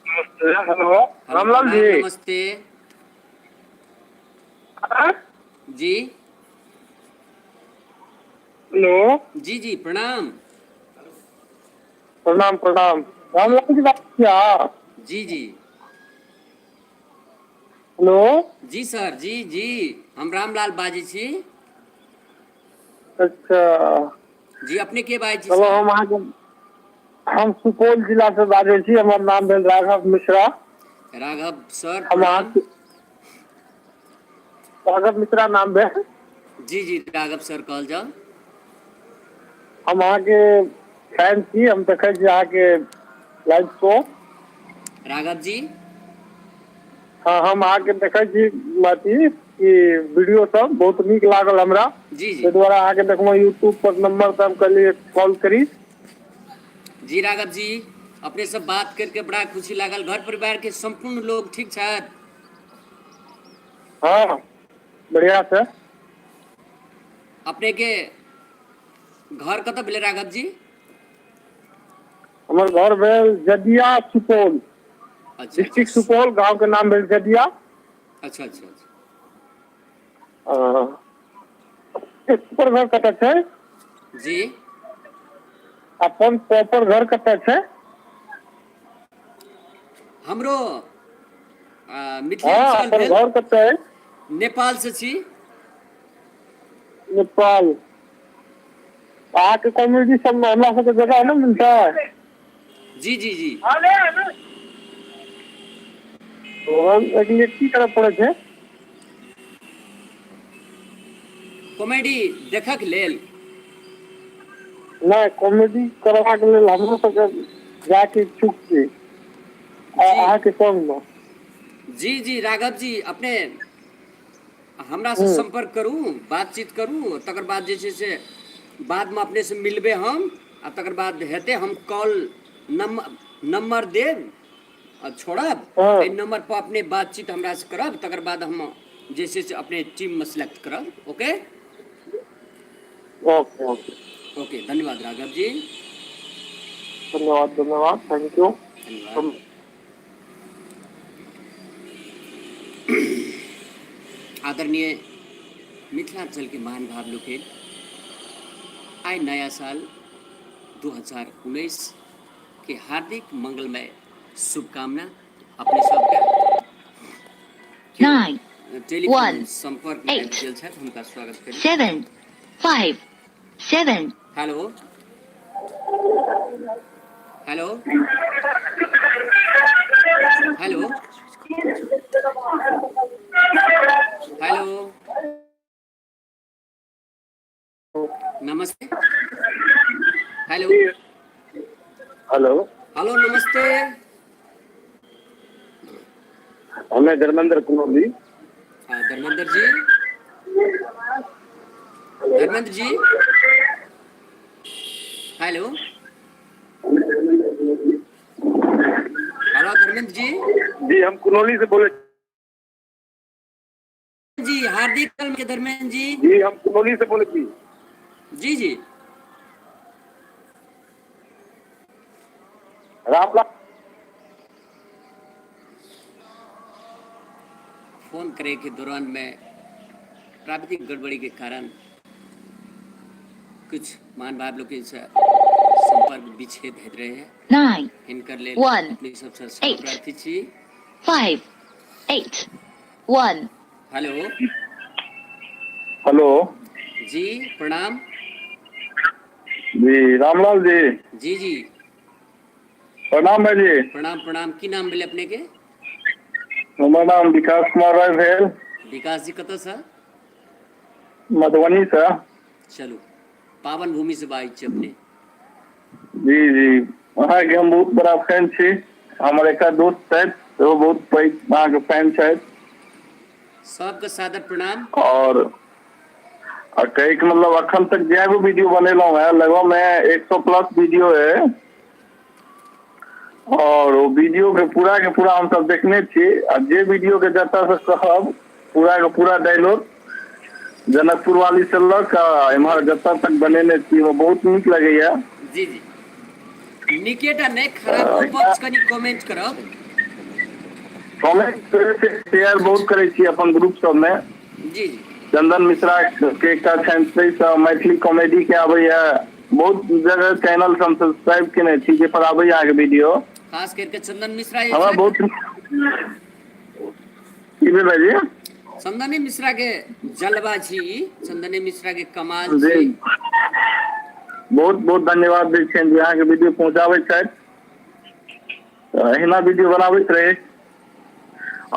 Speaker 4: नमस्ते। हेलो
Speaker 1: हेलो,
Speaker 4: रामलाल
Speaker 1: प्रणाम,
Speaker 4: जी।
Speaker 1: नमस्ते
Speaker 4: हाँ?
Speaker 1: जी।
Speaker 4: हेलो
Speaker 1: जी जी प्रणाम।
Speaker 4: प्रणाम प्रणाम। रामलाल जी बात किया?
Speaker 1: जी जी
Speaker 4: हेलो
Speaker 1: जी सर, जी जी हम रामलाल बाजै छी।
Speaker 4: अच्छा
Speaker 1: जी अपने के बाजै छी
Speaker 4: चलो
Speaker 1: सर?
Speaker 4: हम सुपौल जिला से बाजै छी। हमर नाम भेल राघव मिश्रा।
Speaker 1: राघव सर
Speaker 4: हम
Speaker 1: प्रणाम।
Speaker 4: अहाँके राघव मिश्रा नाम भेल।
Speaker 1: जी जी राघव सर कहल जाओ।
Speaker 4: हम अहाँके फैन छी। हम देखै छी अहाँके लाइव शो।
Speaker 1: राघव जी
Speaker 4: हाँ हम अहाँके देखै छी अथी ई वीडियो सब बहुत नीक लागल हमरा।
Speaker 1: जी जी
Speaker 4: ताहि दुआरे अहाँके देखलहुँ यूट्यूब पर नंबर पर हम कहलिए कॉल करी।
Speaker 1: जी राघव जी अपने सब बात करके बड़ा खुशी लागल। घर परिवार के संपूर्ण लोग ठीक छथि?
Speaker 4: हाँ बढ़िया से।
Speaker 1: अपने के घर कतऽ भेलै राघव जी?
Speaker 4: हमर घर भेल जदिया सुपौल।
Speaker 1: अच्छा अच्छा
Speaker 4: डिस्ट्रिक्ट सुपौल, गांव के नाम भेल जदिया।
Speaker 1: अच्छा अच्छा अच्छा
Speaker 4: प्रॉपर घर कतऽ छै?
Speaker 1: जी
Speaker 4: अपन प्रॉपर घर कतऽ छै?
Speaker 1: हमरो
Speaker 4: हाँ
Speaker 1: मिथिलांचल
Speaker 4: अपन
Speaker 1: भेल।
Speaker 4: घर कतऽ अछि?
Speaker 1: नेपाल से छी।
Speaker 4: नेपाल। अहाँके कॉमेडी सबमे हमरा सबके जगह नहि मिलतै?
Speaker 1: जी जी जी
Speaker 4: एहिके लिए की करऽ पड़ै छै?
Speaker 1: कॉमेडी देखक लेल?
Speaker 4: नहि कॉमेडी करबाक लेल हमरो सबके जायके इच्छुक छी
Speaker 1: जी
Speaker 4: अहाँके संगमे।
Speaker 1: जी जी राघव जी अपने हमरासँ
Speaker 4: हूँ
Speaker 1: सम्पर्क करू, बातचीत करू, तकर बाद जे छै से बादमे अपनेसँ मिलबै हम आ तकर बाद हेतै हम कॉल नम्बर देब आ छोड़ब
Speaker 4: हाँ
Speaker 1: एहि नम्बरपर अपने बातचीत हमरासँ करब तकर बाद हम जे छै से अपने टीममे सेलेक्ट करब। ओके
Speaker 4: ओके ओके
Speaker 1: ओके धन्यवाद राघव जी।
Speaker 4: धन्यवाद धन्यवाद थैंक यू।
Speaker 1: धन्यवाद। आदरणीय मिथिलांचल के महान भाव लोकनि, आइ नया साल 2019 के हार्दिक मंगलमय शुभकामना अपने सबके। केओ
Speaker 3: 9,
Speaker 1: टेलीफोन
Speaker 3: 1,
Speaker 1: संपर्क में आबि
Speaker 3: 8,
Speaker 1: गेल छथि, हुनका स्वागत करी।
Speaker 3: 7, 5, 7.
Speaker 1: हेलो हेलो हेलो हेलो नमस्ते। हेलो
Speaker 4: हेलो
Speaker 1: हेलो नमस्ते।
Speaker 4: हमें धर्मेंद्र कुनौली।
Speaker 1: Dharmendra ji, Dharmendra ji hello hello Dharmendra ji.
Speaker 4: जी हम कुनौली से बोले।
Speaker 1: जी हार्दिक धर्मेंद्र जी।
Speaker 4: जी हम कुनौली से बोले छी।
Speaker 1: जी जी
Speaker 4: रामलाल
Speaker 1: फोन करे के दौरान में प्राकृतिक गड़बड़ी के कारण कुछ मान भाव लोग से संपर्क विच्छेद होइत रहे हैं।
Speaker 3: 9,
Speaker 1: हिनकर लेल
Speaker 3: 1,
Speaker 1: अपने सबसे
Speaker 3: 8,
Speaker 1: क्षमाप्रार्थी छी।
Speaker 3: 5, 8, 1.
Speaker 1: हेलो
Speaker 4: हेलो
Speaker 1: जी प्रणाम।
Speaker 4: जी रामलाल जी
Speaker 1: जी जी
Speaker 4: प्रणाम भाई जी।
Speaker 1: प्रणाम प्रणाम। की नाम भेल अपने के?
Speaker 4: हमर नाम विकास कुमार राय भेल।
Speaker 1: विकास जी कतऽ से?
Speaker 4: मधुबनी से।
Speaker 1: चलू पावन भूमि से बाजै छी अपने।
Speaker 4: जी जी अहाँके हम बहुत बड़ा फैन छी। हमर एकटा दोस्त छथि सेहो बहुत पैघ अहाँके फैन छथि।
Speaker 1: सबके सादर प्रणाम।
Speaker 4: और कहे के मतलब अखन तक जै गो वीडियो बनेलहुं है लगभग में 100 प्लस वीडियो है। और वो वीडियो के पूरा हम सब देखने छी आ जे वीडियो के जतऽ से कहब पूरा के पूरा डायलॉग जनकपुर वाली से लऽ कऽ एम्हर जतऽ तक बनेने छी वो बहुत नीक लगैया।
Speaker 1: जी जी निकेटा नहीं खराब पक्ष कनी कमेंट करब।
Speaker 4: कमेंट शेयर बहुत करे छी अपन ग्रुप सब में।
Speaker 1: जी जी
Speaker 4: चंदन मिश्रा के एकटा छनि से मैथिली कॉमेडी के आबैया बहुत जगह चैनल हम सब्सक्राइब केने छी जे पर आबैया अहाँके वीडियो
Speaker 1: खास करके चंदन मिश्रा ये
Speaker 4: हमरा
Speaker 1: छै।
Speaker 4: बहुत की भेल जी
Speaker 1: चंदने मिश्रा के जलवा छी, चंदने मिश्रा के कमाल
Speaker 4: जी
Speaker 1: छी।
Speaker 4: बहुत बहुत धन्यवाद दै छियनि जे अहाँके वीडियो पहुंचाबै छथि। अहिना वीडियो बनाबैत रहे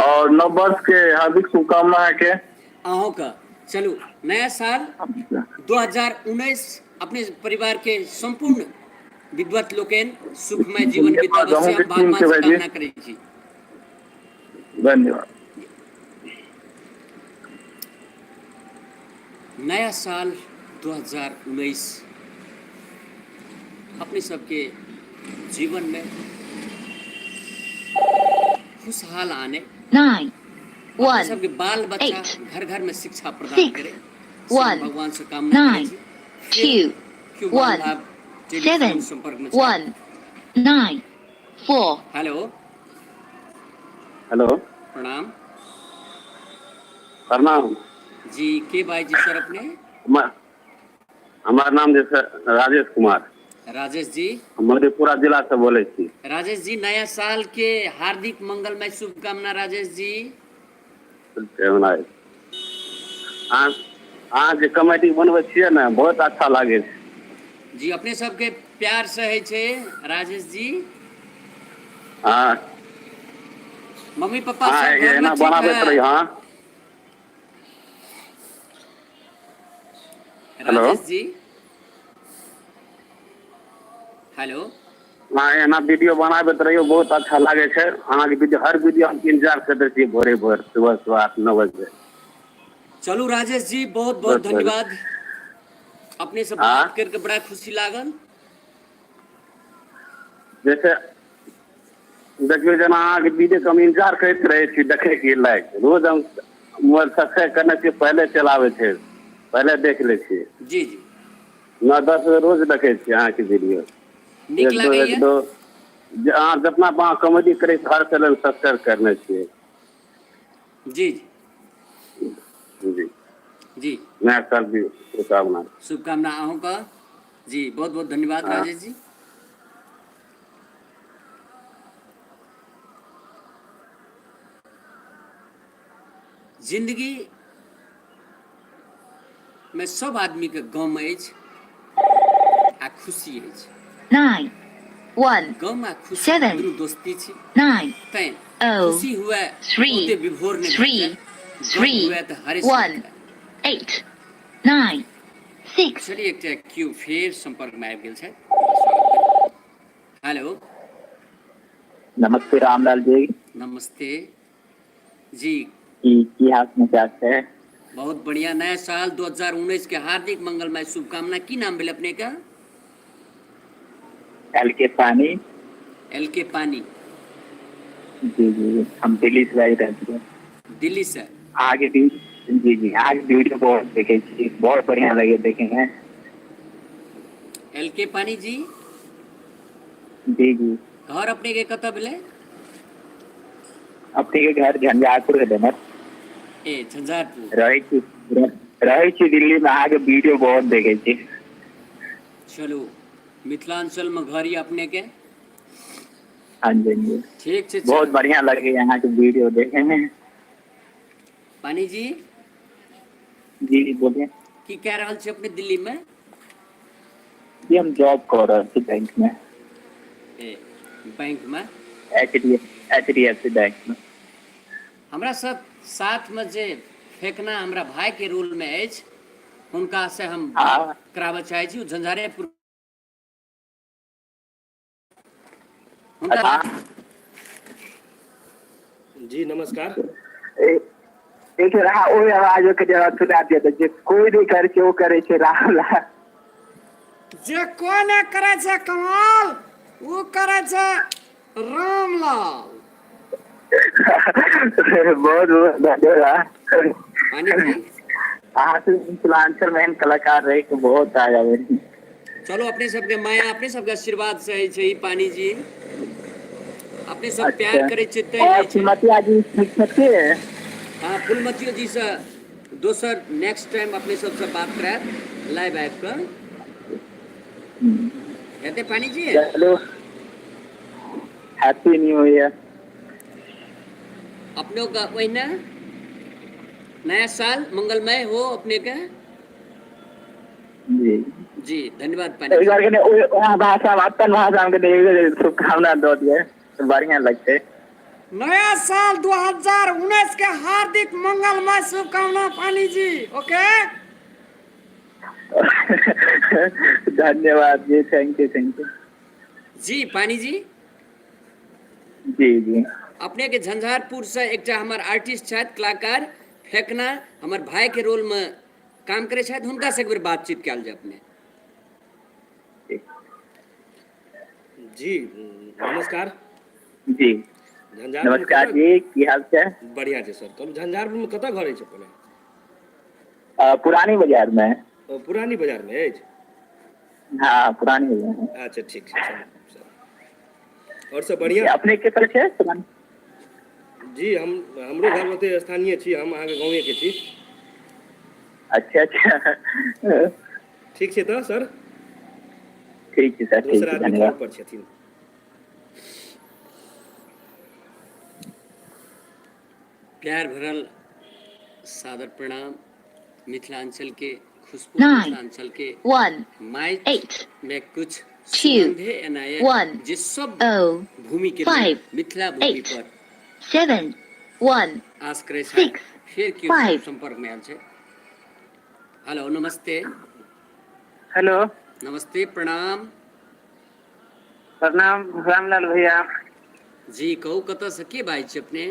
Speaker 4: और नव वर्ष के हार्दिक शुभकामना अहाँके।
Speaker 1: अहों का चलू नया साल 2019 अपने परिवार के संपूर्ण विद्वत लोकन सुखमय जीवन बिताबय से हम भगवान से कामना करै छी।
Speaker 4: धन्यवाद।
Speaker 1: नया साल 2019 अपने सबके जीवन में खुशहाल आने
Speaker 3: 9,
Speaker 1: अपने
Speaker 3: 1,
Speaker 1: सबके बाल बच्चा
Speaker 3: 8,
Speaker 1: घर घर में शिक्षा प्रदान
Speaker 3: 6,
Speaker 1: करे से हम
Speaker 3: 1,
Speaker 1: भगवान से कामना करै
Speaker 3: 9,
Speaker 1: छी।
Speaker 3: 2,
Speaker 1: क्यों मान
Speaker 3: 1,
Speaker 1: आप टेलीफोन
Speaker 3: 7,
Speaker 1: संपर्क में
Speaker 3: 1, 9, 4.
Speaker 1: हेलो
Speaker 4: हेलो
Speaker 1: प्रणाम
Speaker 4: प्रणाम।
Speaker 1: जी के भाई जी सर अपने
Speaker 4: हमारा नाम जैसे राजेश कुमार,
Speaker 1: राजेश जी।
Speaker 4: मधेपुरा जिला से बोले छी।
Speaker 1: राजेश जी नया साल के हार्दिक मंगलमय शुभकामना राजेश जी।
Speaker 4: अहाँ जे कमेटी बनबै छियै ने बहुत अच्छा लागे छै।
Speaker 1: जी अपने सबके प्यार से है छे राजेश जी।
Speaker 4: हाँ
Speaker 1: मम्मी पापा
Speaker 4: हाँ
Speaker 1: सब घर में ठीक
Speaker 4: बनाबैत रही।
Speaker 1: है
Speaker 4: हाँ हेलो
Speaker 1: राजेश जी। हेलो
Speaker 4: हाँ एना वीडियो बनाबैत रहियो बहुत अच्छा लागे छै। अहाँके वीडियो हर वीडियो हम इंतजार करते छियै भोरे भोर सुबह सुबह 8-9 बजे।
Speaker 1: चलू राजेश जी बहुत बहुत
Speaker 4: बस
Speaker 1: धन्यवाद अपने से
Speaker 4: हाँ
Speaker 1: बात करके बड़ा खुशी लागल।
Speaker 4: जैसे देखियो जना अहाँके वीडियो के हम इंतजार करते रहे छी देखे के लायक। रोज हम मोबाइल सब्सक्राइब करने से पहले चलावे थे, पहले देख ले छी।
Speaker 1: जी जी
Speaker 4: 9-10 बजे रोज देखे छी अहाँके वीडियो।
Speaker 1: नीक लागैए।
Speaker 4: एक दो अहाँ जितना अहाँ कॉमेडी करे हर चैनल सब्सक्राइब करने छियै।
Speaker 1: जी
Speaker 4: जी
Speaker 1: जी
Speaker 4: नया साल की शुभकामना।
Speaker 1: शुभकामना अहों का। जी बहुत बहुत धन्यवाद
Speaker 4: हाँ
Speaker 1: राजेश जी। जिंदगी में सब आदमी के गम अछि आ खुशी अछि।
Speaker 3: 9, 1,
Speaker 1: गम आ खुशी
Speaker 3: 7,
Speaker 1: दुनू दोस्ती छै।
Speaker 3: 9,
Speaker 1: तैं
Speaker 3: 0,
Speaker 1: खुशी हुए
Speaker 3: 3,
Speaker 1: ओते विभोर नहि
Speaker 3: 3,
Speaker 1: भेटै, गम हुए तऽ हरेश
Speaker 3: 1,
Speaker 1: भेटै।
Speaker 3: 8, 9, 6.
Speaker 1: चलिए एकटा क्यू फेर संपर्क में आबि गेल छै, स्वागत करी। हेलो
Speaker 6: नमस्ते रामलाल जी।
Speaker 1: नमस्ते जी।
Speaker 6: की हाल समाचार है?
Speaker 1: बहुत बढ़िया। नया साल 2019 के हार्दिक मंगलमय शुभकामना। की नाम भेल अपने का?
Speaker 6: एल के पानी।
Speaker 1: एल के पानी।
Speaker 6: जी जी हम दिल्ली से आई रहते हैं।
Speaker 1: दिल्ली से
Speaker 6: आगे भी जी जी आगे वीडियो बहुत देखे छी, बहुत बढ़िया लगे देखेंगे।
Speaker 1: एल के पानी जी।
Speaker 6: जी जी
Speaker 1: घर अपने के कतऽ भेलै?
Speaker 6: अपने के घर झंझारपुर है नमर।
Speaker 1: ए झंझारपुर
Speaker 6: रहे छी दिल्ली में। आगे वीडियो बहुत देखे छी।
Speaker 1: चलू मिथिलांचल में घर ही अपने के।
Speaker 6: हाँ जी जी
Speaker 1: ठीक छै
Speaker 6: बहुत
Speaker 1: चलू।
Speaker 6: बढ़िया लगे यहाँ के वीडियो देखे में।
Speaker 1: पानी जी
Speaker 6: जी जी बोलिए।
Speaker 1: की कह रहल छै अपने दिल्ली में?
Speaker 6: जी हम जॉब कर रहे थे बैंक में।
Speaker 1: ए बैंक में
Speaker 6: HDFC बैंक में।
Speaker 1: हमरा सब साथ में जे फेकना हमरा भाई के रोल में अछि हुनका से हम बात
Speaker 6: हाँ
Speaker 1: कराबऽ चाहे छी। झंझारपुर हुनका
Speaker 6: अच्छा
Speaker 7: जी नमस्कार।
Speaker 6: एक रहा ओहि आवाज के जरा सुना दिया था जे कोई नहीं करे छे वो करे छे रामलाल।
Speaker 8: जे कोई नहीं करे छे कमाल वो करे छे
Speaker 1: रामलाल।
Speaker 6: बहुत बहुत धन्यवाद।
Speaker 1: पानी जी,
Speaker 6: आप मिथिलांचल में कलाकार रहे के बहुत आया मेरी।
Speaker 1: चलो अपने सबके माया, अपने सबके आशीर्वाद से है छै पानी जी। अपने सब प्यार करे छै तै
Speaker 6: और
Speaker 1: है छै।
Speaker 6: फुलमतिया जी ठीक छथिन?
Speaker 1: हाँ, फुलमतियो जी से दोसर नेक्स्ट टाइम अपने सबसे बात करब लाइव आबि कऽ। हेतै पानी जी?
Speaker 6: चलो, हैप्पी न्यू ईयर।
Speaker 1: अपने का ओहिना नया साल मंगलमय हो अपने के।
Speaker 6: जी
Speaker 1: जी धन्यवाद पानी
Speaker 6: एक
Speaker 1: जी।
Speaker 6: बार के वहाँ भाषा अपन भाषा में शुभकामना दो दिए तो बढ़िया लगते।
Speaker 1: नया साल 2019 के हार्दिक मंगलमय शुभकामना पानी जी। ओके,
Speaker 6: धन्यवाद जी, थैंक यू।
Speaker 1: जी पानी जी।
Speaker 6: जी जी
Speaker 1: अपने के झंझारपुर से एकटा हमर आर्टिस्ट छथि, कलाकार फेकना, हमर भाई के रोल में काम करे छथि, हुनका से एक बेर बातचीत कयल जाय अपने।
Speaker 7: जी नमस्कार।
Speaker 6: जी
Speaker 7: झंझारपुर में
Speaker 6: नमस्कार
Speaker 7: कतऽ-
Speaker 6: जी, की हाल छै?
Speaker 7: बढ़िया छै सर। कहलहुँ झंझारपुर में कतऽ घर अछि अपने?
Speaker 6: पुरानी बाजार में।
Speaker 7: पुरानी बाजार में अछि?
Speaker 6: हाँ पुरानी बाजार में।
Speaker 7: अच्छा ठीक छै सर। और सब बढ़िया?
Speaker 6: अपने के तरफ छै पुरानी?
Speaker 7: जी हमरो घर ओते स्थानीय छी, हम अहाँके गाँवे के छी।
Speaker 6: अच्छा
Speaker 7: ठीक छै तऽ सर?
Speaker 6: ठीक है सर, ठीक
Speaker 7: दोसर
Speaker 6: है,
Speaker 7: आदमी
Speaker 6: धन्यवाद।
Speaker 7: कॉल पर छथिन।
Speaker 1: प्यार भरल सादर प्रणाम। मिथिलांचल के खुशबू,
Speaker 3: 9
Speaker 1: मिथिलांचल के
Speaker 3: 1
Speaker 1: माइट
Speaker 3: 8
Speaker 1: में कुछ
Speaker 3: 2
Speaker 1: सुगंधे एनायत
Speaker 3: 1
Speaker 1: जे सब
Speaker 3: 0
Speaker 1: भूमि के
Speaker 3: 5
Speaker 1: लोग मिथिला भूमि
Speaker 3: 8
Speaker 1: पर
Speaker 3: 7 1
Speaker 1: आस करे छथि।
Speaker 3: 6
Speaker 1: फिर क्यों
Speaker 3: 5
Speaker 1: संपर्क में आयल छै। हेलो नमस्ते।
Speaker 6: हेलो
Speaker 1: नमस्ते प्रणाम।
Speaker 6: प्रणाम रामलाल भैया।
Speaker 1: जी कहू कतऽ से के बाजै छै अपने?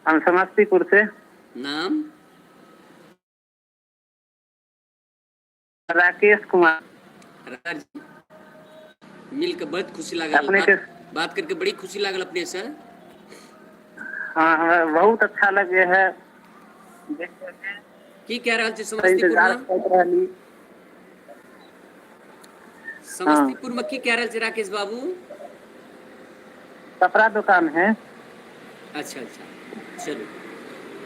Speaker 6: हम समस्तीपुर से।
Speaker 1: नाम?
Speaker 6: राकेश कुमार।
Speaker 1: राज जी, मिल के बहुत खुशी लागल।
Speaker 6: अपने के?
Speaker 1: बात करके बड़ी खुशी लागल अपने से।
Speaker 6: हाँ हमें बहुत अच्छा लगे है।
Speaker 1: की कह रहल छै समस्तीपुर
Speaker 6: इंतजार
Speaker 1: में?
Speaker 6: कर रही।
Speaker 1: समस्तीपुर में की कह रहल छै राकेश बाबू?
Speaker 6: कपड़ा दुकान है।
Speaker 1: अच्छा अच्छा, चलो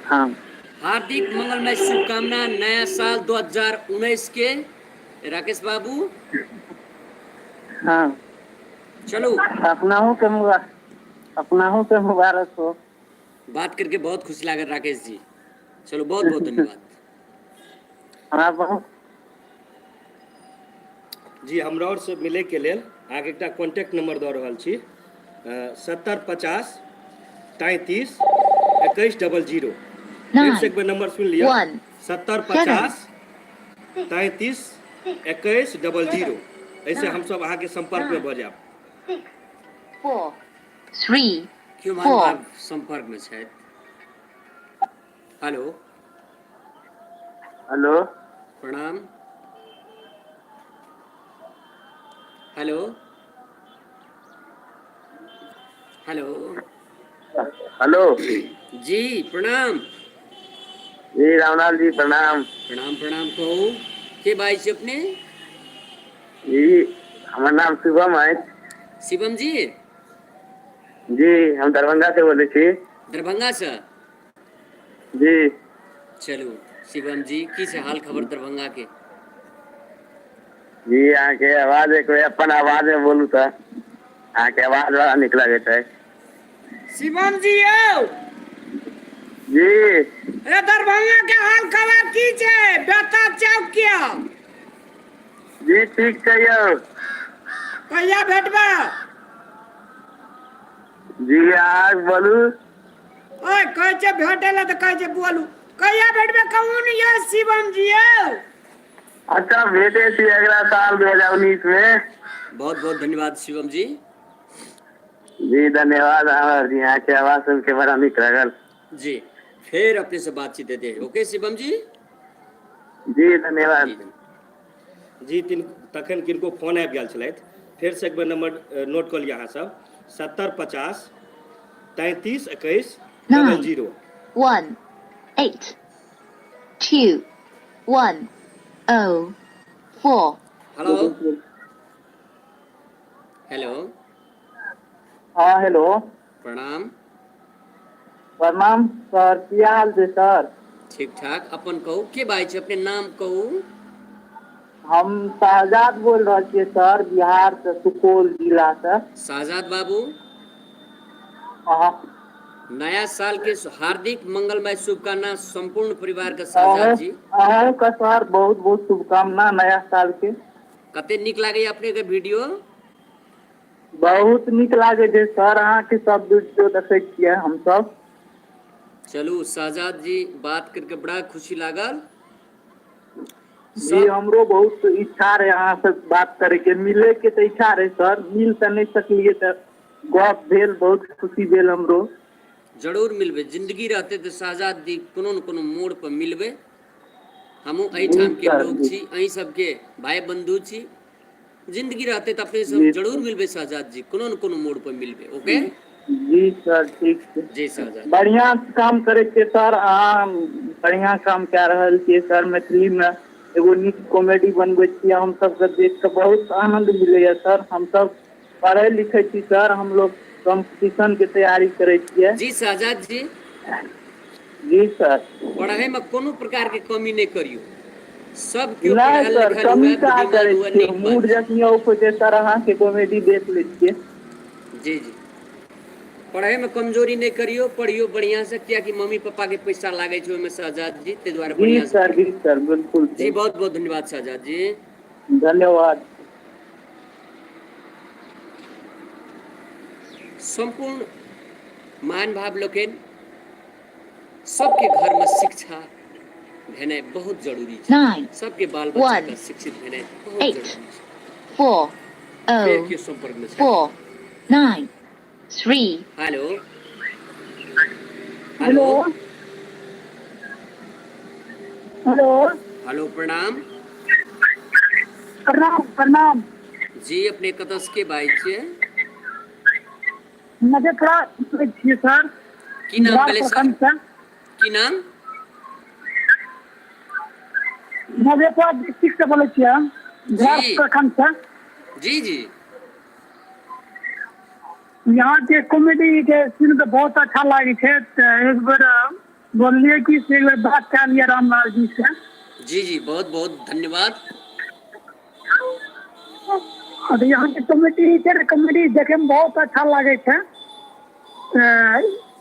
Speaker 6: हाँ
Speaker 1: हार्दिक मंगलमय शुभकामना नया साल 2019 के राकेश बाबू।
Speaker 6: हाँ
Speaker 1: चलो
Speaker 6: अपनाहू के मुबारक हो।
Speaker 1: बात करके बहुत खुशी लागल राकेश जी। चलो बहुत बहुत धन्यवाद।
Speaker 6: हाँ बहुत।
Speaker 7: जी हमरा और से मिले के लेल अहाँके एकटा कॉन्टैक्ट नंबर दऽ रहल छी, 7050 33 21 00। फिर से एक बार नंबर सुन लिया, 7050 33 21 00। ऐसे हम सब अहाँके संपर्क में भऽ जायब।
Speaker 3: 6 4 3
Speaker 1: क्यों
Speaker 3: 4
Speaker 1: मान संपर्क में छथि। हेलो
Speaker 6: हेलो
Speaker 1: प्रणाम। हेलो हेलो
Speaker 6: हेलो
Speaker 1: जी प्रणाम।
Speaker 6: जी रामलाल जी प्रणाम।
Speaker 1: प्रणाम प्रणाम कहू के बाजै छै अपने?
Speaker 6: जी हमार नाम शुभम है।
Speaker 1: शिवम जी?
Speaker 6: जी हम दरभंगा से बोले छी।
Speaker 1: दरभंगा से?
Speaker 6: जी
Speaker 1: चलू शिवम जी की छै हाल खबर दरभंगा के?
Speaker 6: जी अहाँ के आवाज एक बेर अपन आवाज में बोलू तो अहाँ के आवाज बड़ा निक लगता है।
Speaker 1: शिवम जी यौ
Speaker 6: जी
Speaker 1: ए दरभंगा के हाल खबर की छै? बेटा चौक किया?
Speaker 6: जी ठीक छै यौ।
Speaker 1: कहिया भेटबा?
Speaker 6: जी अहाँ बोलू।
Speaker 1: ओए कहै छै भेटै लए तऽ कहै छै बोलू। कहिया भेटबे कहू ने यौ शिवम जी यौ।
Speaker 6: अच्छा भेटे थी अगला साल 2019 में।
Speaker 1: बहुत बहुत धन्यवाद शिवम जी।
Speaker 6: जी धन्यवाद आभार जी, यहाँ के आवाज सुन के बड़ा निक लगल।
Speaker 1: जी फिर अपने से बातचीत देते हैं। ओके शिवम जी?
Speaker 6: जी धन्यवाद।
Speaker 1: जी धन्यवाद।
Speaker 7: जी तखन किनको फोन आबि गेल छलथि, फेरसँ एक बेर नंबर नोट कऽ लिअ अहाँ सब, 7050 33 21 00।
Speaker 3: 1 8 2 1 0 4
Speaker 1: हेलो हेलो
Speaker 6: हाँ हेलो
Speaker 1: प्रणाम।
Speaker 6: प्रणाम सर, की हाल छै सर?
Speaker 1: ठीक ठाक, अपन कहू, के बाजै छै, अपने नाम कहू।
Speaker 6: हम शहजाद बोल रहल छियै सर, बिहार से, सुपौल जिला से।
Speaker 1: शाहजाद बाबू,
Speaker 6: अहाँ
Speaker 1: नया साल के हार्दिक मंगलमय शुभकामना संपूर्ण परिवार के शाहजाद जी।
Speaker 6: अहूँके सर बहुत बहुत शुभकामना नया साल के।
Speaker 1: कते नीक लागैया अपने के वीडियो।
Speaker 6: बहुत नीक लागे छै सर, अहाँके सब वीडियो देखै छियै हमसब।
Speaker 1: चलू शाहजाद जी, बात करके बड़ा खुशी लागल।
Speaker 6: जी हमरो बहुत इच्छा रहे अहाँ से बात करे के, मिले के तो इच्छा रहे सर, मिल तो नहीं सकलिए तो गप भेल, बहुत खुशी भेल हमरो।
Speaker 1: जरूर मिलबे, जिंदगी रहते तो शाहजाद जी कोनो न कोनो मोड़ पर मिलबे। हमहूँ
Speaker 6: जी
Speaker 1: एहिठाम के
Speaker 6: सर
Speaker 1: लोग
Speaker 6: जी
Speaker 1: छी, अहीं सबके भाई बंधु छी। जिंदगी रहते तो अपने सब
Speaker 6: जी
Speaker 1: जरूर मिलबे शाहजाद जी, कोनो न कोनो मोड़ पर मिलबे। ओके
Speaker 6: जी सर ठीक छै।
Speaker 1: जी शाहजाद।
Speaker 6: बढ़िया काम करे छियै सर, अहाँ बढ़िया काम कए रहल छियै सर। मैथिली में एगो नीक कॉमेडी बनबै छियै, हम सबके देख के बहुत आनंद मिलैया सर। हम सब पढ़े लिखे छी सर, हम लोग कंपटीशन के तैयारी करे छियै।
Speaker 1: जी शाहजाद जी,
Speaker 6: जी सर।
Speaker 1: पढ़ाई में कोनो प्रकार के कमी नहीं करियो। सब क्यों
Speaker 6: नहीं
Speaker 1: पढ़ल
Speaker 6: सर,
Speaker 1: लिखल
Speaker 6: कमी
Speaker 1: हुए,
Speaker 6: कहाँ
Speaker 1: बुद्धिमान
Speaker 6: करे
Speaker 1: हुए,
Speaker 6: छियै,
Speaker 1: नीक
Speaker 6: मूड
Speaker 1: बात छै।
Speaker 6: जखनी ऑफ होते सर अहाँ के कॉमेडी देख ले छियै।
Speaker 1: जी जी, पढ़ाई में कमजोरी नहीं करियो, पढ़ियो बढ़िया से, क्या कि मम्मी पापा के पैसा लागे छै ओहिमे शाहजाद जी, ते द्वारे
Speaker 6: जी
Speaker 1: बढ़िया से
Speaker 6: सर, जी
Speaker 1: पढ़ियो।
Speaker 6: सर, बिल्कुल
Speaker 1: जी
Speaker 6: सर।
Speaker 1: बहुत बहुत धन्यवाद शाहजाद जी।
Speaker 6: धन्यवाद।
Speaker 1: संपूर्ण मान भाव लोकनि, सबके घर में शिक्षा भेनाइ बहुत जरूरी छै।
Speaker 3: 9
Speaker 1: सबके बाल बच्चा
Speaker 3: 1
Speaker 1: के शिक्षित भेनाइ बहुत
Speaker 3: 8
Speaker 1: जरूरी छै।
Speaker 3: 4
Speaker 1: फेर
Speaker 3: 0
Speaker 1: केओ संपर्क में छै।
Speaker 3: 4 9 3
Speaker 1: hello
Speaker 6: hello
Speaker 1: hello
Speaker 6: hello
Speaker 1: hello प्रणाम
Speaker 6: प्रणाम प्रणाम।
Speaker 1: जी, अपने कतऽ से के बाजै छियै?
Speaker 6: मधेपुरा से छियै सर,
Speaker 1: की नाम
Speaker 6: बिहार
Speaker 1: भेलै सर?
Speaker 6: प्रखंड से।
Speaker 1: की नाम?
Speaker 6: मधेपुरा डिस्ट्रिक्ट से बोले छियै, बिहार
Speaker 1: जी
Speaker 6: प्रखंड से।
Speaker 1: जी जी,
Speaker 6: यहाँ के कॉमेडी के सीन तो बहुत अच्छा लागे छै, एक बेर बोलिए कि से एक बेर बात कर लिया रामलाल जी से।
Speaker 1: जी जी, बहुत बहुत धन्यवाद।
Speaker 6: और यहाँ के कॉमेडी देखे में बहुत अच्छा लागे छै,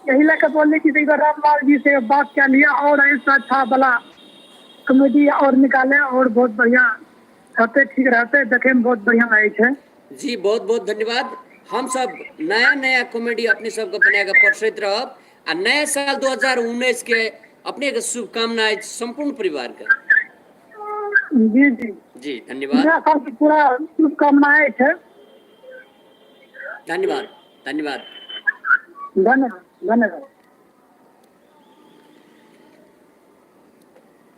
Speaker 6: यही लेकर बोलिए कि एक बार रामलाल जी से बात कर लिया, और ऐसा अच्छा वाला कॉमेडी और निकाले, और बहुत बढ़िया रहते, ठीक रहते, देखे में बहुत बढ़िया लगे छै।
Speaker 1: जी बहुत बहुत धन्यवाद। हम सब नया नया कॉमेडी अपने सबके बना के परसैत रहब, आ नया साल 2019 के अपने के शुभकामनाएं संपूर्ण परिवार के।
Speaker 6: जी जी,
Speaker 1: जी धन्यवाद
Speaker 6: नया साल की पूरा शुभकामनाएं छै।
Speaker 1: धन्यवाद धन्यवाद।
Speaker 6: धन्यवाद धन्यवाद।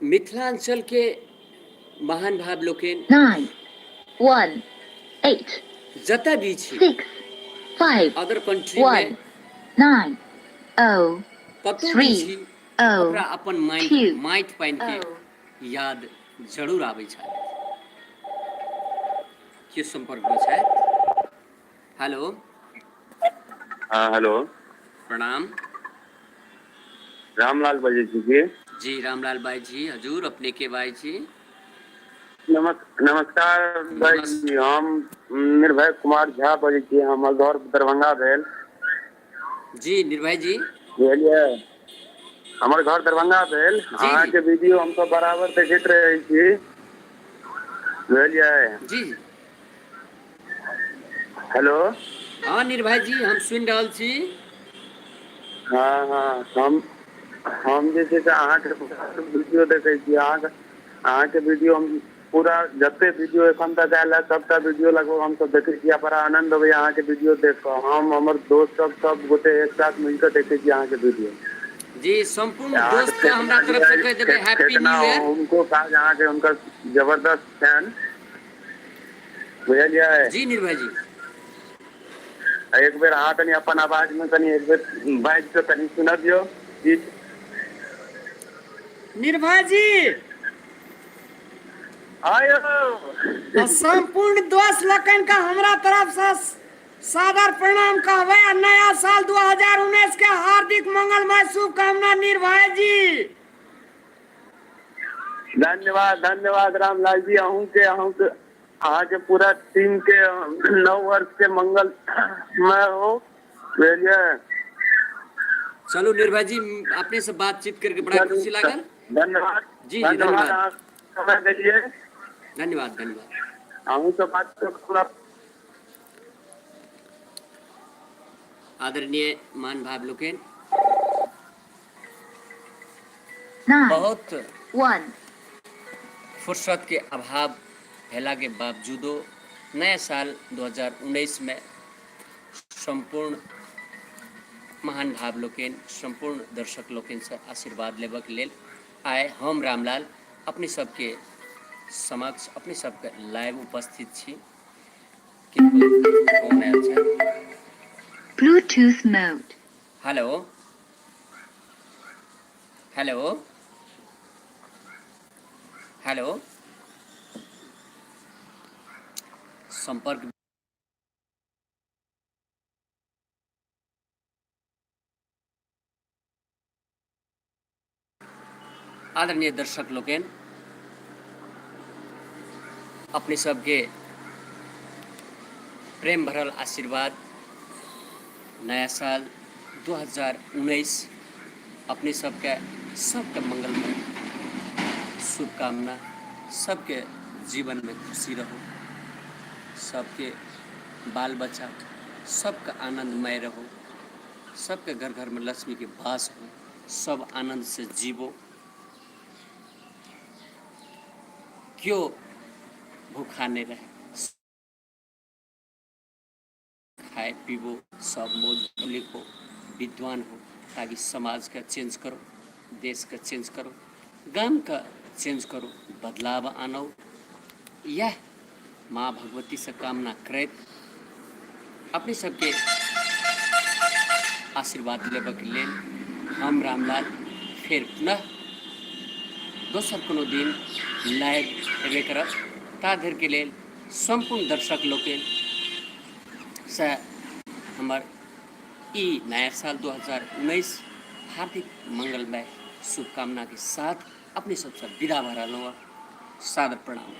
Speaker 1: मिथिलांचल के महान भाव लोकनि
Speaker 3: 9 1 8
Speaker 1: जतऽ भी छी,
Speaker 3: 6 5
Speaker 1: अदर कंट्री
Speaker 3: 1
Speaker 1: में
Speaker 3: 9 0
Speaker 1: कतौ भी
Speaker 3: 3
Speaker 1: छी,
Speaker 3: 0
Speaker 1: ओकरा अपन
Speaker 3: 2
Speaker 1: माटि पानि के
Speaker 3: 0
Speaker 1: याद जरूर आबै छै। के संपर्क में छथि? हेलो
Speaker 2: हाँ हेलो,
Speaker 1: प्रणाम।
Speaker 2: रामलाल बजै छी की?
Speaker 1: जी रामलाल बाई जी, हजूर अपने के बाई जी?
Speaker 2: नमस्कार भाई जी, हम निर्भय कुमार झा बजै छी, हमर घर दरभंगा भेल।
Speaker 1: जी निर्भय जी,
Speaker 2: बुझलियै, हमर घर दरभंगा भेल।
Speaker 1: जी
Speaker 2: अहाँके वीडियो हम सब बराबर देखैत रहै छी, बुझलियै।
Speaker 1: जी जी,
Speaker 2: हेलो
Speaker 1: हाँ निर्भय जी, हम सुनि रहल छी।
Speaker 2: हाँ हाँ, हम जे छै से अहाँके वीडियो देखै छी, अहाँके वीडियो हम पूरा जते वीडियो एखन तक आयल है सबटा वीडियो लगभग हम सब देखै छी, बड़ा आनंद अबैया अहाँके वीडियो देख कऽ। हम हमर दोस्त सब गोटे एक साथ मिलकर देखै छी अहाँके वीडियो।
Speaker 1: जी संपूर्ण
Speaker 2: अहाँके
Speaker 1: दोस्त के हमरा तरफ से कह देबै हैप्पी
Speaker 2: फेतना
Speaker 1: न्यू ईयर।
Speaker 2: उनको काज अहाँके, हुनकर जबरदस्त फैन। बुझलिए
Speaker 1: जी निर्भय जी।
Speaker 2: एक बेर अहाँ कनी अपन आवाज में कनी एक बेर बाजि के कनी सुनबियो गीत।
Speaker 7: निर्भय जी
Speaker 2: आयो
Speaker 7: संपूर्ण दोस्त लोकन का हमरा तरफ से सादर प्रणाम कहबै आ नया साल 2019 के हार्दिक मंगलमय शुभकामना निर्भय जी।
Speaker 2: धन्यवाद धन्यवाद रामलाल जी, अहूँ के अहाँ के पूरा टीम के नव वर्ष के मंगल में हो। बुझलिए
Speaker 1: चलो निर्भय जी, अपने से बातचीत करके बड़ा खुशी लागल।
Speaker 2: धन्यवाद
Speaker 1: जी जी धन्यवाद।
Speaker 2: अहाँ समय देलिए।
Speaker 1: धन्यवाद धन्यवाद।
Speaker 2: अहूँ से बात पूरा
Speaker 1: आदरणीय मान भाव लोकेन,
Speaker 3: 9,
Speaker 1: बहुत
Speaker 3: 1,
Speaker 1: फुर्सत के अभाव भेला के बावजूदो नया साल 2019 में संपूर्ण महान भाव लोकेन, संपूर्ण दर्शक लोकेन से आशीर्वाद लेबक लेल आए हम रामलाल अपने सबके समक्ष अपने सबके लाइव उपस्थित छी। किनको फोन आयल छै?
Speaker 3: Bluetooth mode.
Speaker 1: Hello hello hello, संपर्क आदरणीय दर्शक लोकेन, अपने सबके प्रेम भरल आशीर्वाद नया साल 2019 अपने सबके मंगलमय शुभकामना। सबके जीवन में खुशी रहो, सबके बाल बच्चा सबका आनंदमय रहो, सबके घर घर में लक्ष्मी के वास हो, सब आनंद से जीवो। क्यों भूखा नहीं रहे, खाए पीबो, सब मौज लिखो, विद्वान हो, ताकि समाज का चेंज करो, देश का चेंज करो, गांव का चेंज करो, बदलाव आनो। यह माँ भगवती से कामना करैत अपने सबके आशीर्वाद लेबक लेल हम रामलाल फिर पुनः दोसर कोनो दिन लाइव एबे करब। ता धरि के लेल संपूर्ण दर्शक लोकेन से हमर ई नया साल 2019 हार्दिक मंगलमय शुभकामना के साथ अपने सबसे विदा भऽ रहलहुँ। सादर प्रणाम।